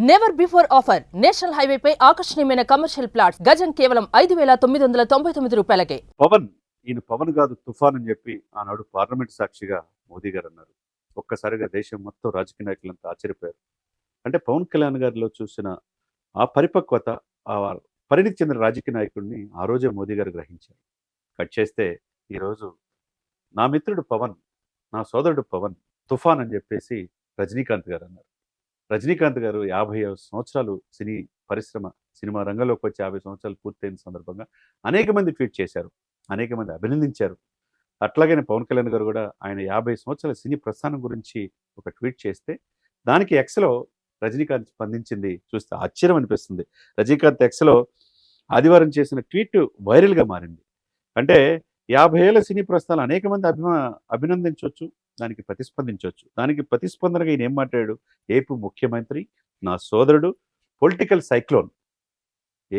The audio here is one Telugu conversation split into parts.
Never before offer national highway పై ఆకర్షణీయమైన కమర్షియల్ ప్లాట్స్ గజం కేవలం 5,999 రూపాయలకే. ఈయన పవన్ కాదు తుఫాన్ అని చెప్పి ఆనాడు పార్లమెంట్ సాక్షిగా మోదీ గారు అన్నారు. ఒక్కసారిగా దేశం మొత్తం రాజకీయ నాయకులంతా ఆశ్చర్యపోయారు. అంటే పవన్ కళ్యాణ్ గారిలో చూసిన ఆ పరిపక్వత, ఆ పరిణితి చెందిన రాజకీయ నాయకుడిని ఆ రోజే మోదీ గారు గ్రహించారు. కట్ చేస్తే ఈరోజు నా మిత్రుడు పవన్, నా సోదరుడు పవన్ తుఫాన్ అని చెప్పేసి రజనీకాంత్ గారు అన్నారు. రజనీకాంత్ గారు 50 సంవత్సరాలు సినిమా రంగంలోకి వచ్చి 50 సంవత్సరాలు పూర్తయిన సందర్భంగా అనేక మంది ట్వీట్ చేశారు, అనేక మంది అభినందించారు. అట్లాగనే పవన్ కళ్యాణ్ గారు కూడా ఆయన 50 సంవత్సరాల సినీ ప్రస్థానం గురించి ఒక ట్వీట్ చేస్తే దానికి ఎక్స్లో రజనీకాంత్ స్పందించింది చూస్తే ఆశ్చర్యం అనిపిస్తుంది. రజనీకాంత్ ఎక్స్లో ఆదివారం చేసిన ట్వీట్ వైరల్గా మారింది. అంటే 50 ఏళ్ల సినీ ప్రస్థానం అనేక మంది అభినందించవచ్చు, దానికి ప్రతిస్పందించవచ్చు. దానికి ప్రతిస్పందనగా ఈయన ఏం మాట్లాడాడు? ఏపీ ముఖ్యమంత్రి నా సోదరుడు, పొలిటికల్ సైక్లోన్.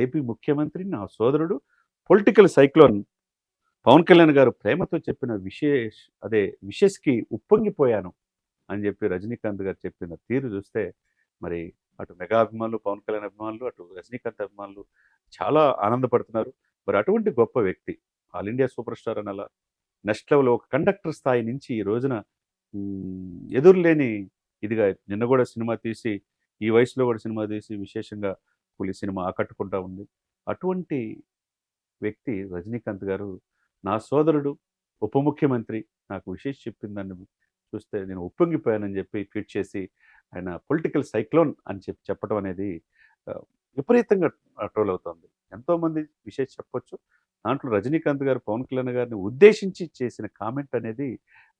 ఏపీ ముఖ్యమంత్రి నా సోదరుడు, పొలిటికల్ సైక్లోన్ పవన్ కళ్యాణ్ గారు ప్రేమతో చెప్పిన విషెస్కి ఉప్పొంగిపోయాను అని చెప్పి రజనీకాంత్ గారు చెప్పిన తీరు చూస్తే మరి అటు మెగా అభిమానులు, పవన్ కళ్యాణ్ అభిమానులు, అటు రజనీకాంత్ అభిమానులు చాలా ఆనందపడుతున్నారు. మరి అటువంటి గొప్ప వ్యక్తి, ఆల్ ఇండియా సూపర్ స్టార్ అని అలా నెక్స్ట్ లెవెల్ ఒక కండక్టర్ స్థాయి నుంచి ఈ రోజున ఎదురులేని ఇదిగా నిన్న కూడా సినిమా తీసి, ఈ వయసులో కూడా సినిమా తీసి విశేషంగా కూలి సినిమా ఆకట్టుకుంటా ఉంది. అటువంటి వ్యక్తి రజనీకాంత్ గారు నా సోదరుడు, ఉప ముఖ్యమంత్రి నాకు విశేష చెప్పిందని చూస్తే నేను ఉప్పొంగిపోయానని చెప్పి ట్వీట్ చేసి ఆయన పొలిటికల్ సైక్లోన్ అని చెప్పడం అనేది విపరీతంగా ట్రోల్ అవుతుంది. ఎంతోమంది విశేష చెప్పొచ్చు. దాంట్లో రజనీకాంత్ గారు పవన్ కళ్యాణ్ గారిని ఉద్దేశించి చేసిన కామెంట్ అనేది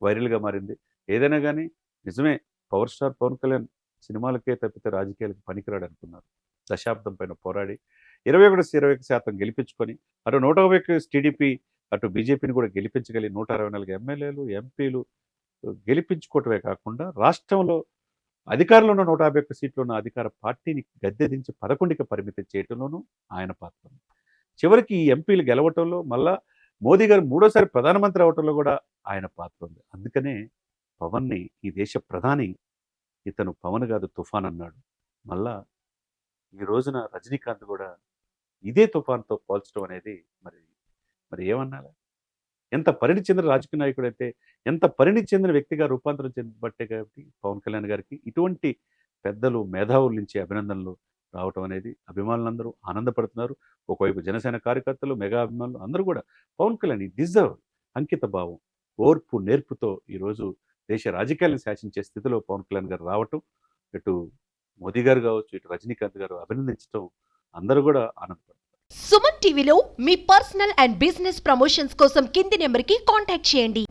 వైరల్గా మారింది. ఏదైనా కానీ నిజమే, పవర్ స్టార్ పవన్ కళ్యాణ్ సినిమాలకే తప్పితే రాజకీయాలకు పనికిరాడు అనుకున్నారు. దశాబ్దం పైన పోరాడి 21% గెలిపించుకొని అటు 121 టీడీపీ, అటు బీజేపీని కూడా గెలిపించగలిగి 164 ఎమ్మెల్యేలు, ఎంపీలు గెలిపించుకోవటమే కాకుండా రాష్ట్రంలో అధికారంలో ఉన్న 151 సీట్లు ఉన్న అధికార పార్టీని గద్దెదించి 11కి పరిమితం చేయటంలోనూ ఆయన పాత్ర ఉంది. చివరికి ఈ ఎంపీలు గెలవటంలో మళ్ళా మోదీ గారు 3వ సారి ప్రధానమంత్రి అవటంలో కూడా ఆయన పాత్ర ఉంది. అందుకనే పవన్ని ఈ దేశ ప్రధాని ఇతను పవన్ కాదు తుఫాన్ అన్నాడు. మళ్ళా ఈ రోజున రజనీకాంత్ కూడా ఇదే తుఫాన్తో పోల్చడం అనేది మరి ఏమన్నారా? ఎంత పరిణితి చెందిన రాజకీయ నాయకుడు అయితే, ఎంత పరిణితి చెందిన వ్యక్తిగా రూపాంతరం చెందబట్టే కాబట్టి పవన్ కళ్యాణ్ గారికి ఇటువంటి పెద్దలు, మేధావుల నుంచి అభినందనలు రావటం అనేది అభిమానులందరూ ఆనందపడుతున్నారు. ఒకవైపు జనసేన కార్యకర్తలు, మెగా అభిమానులు అందరూ కూడా పవన్ కళ్యాణ్ డిజర్వ్ అంకిత భావం, ఓర్పు, నేర్పుతో ఈరోజు దేశ రాజకీయాలను శాసించే స్థితిలో పవన్ కళ్యాణ్ గారు రావటం, ఇటు మోదీ గారు కావచ్చు, ఇటు రజనీకాంత్ గారు అభినందించడం అందరూ కూడా ఆనందపడుతున్నారు. సుమన్ టీవీలో మీ పర్సనల్ అండ్ బిజినెస్ ప్రమోషన్స్ కోసం కింది నెంబర్కి కాంటాక్ట్ చేయండి.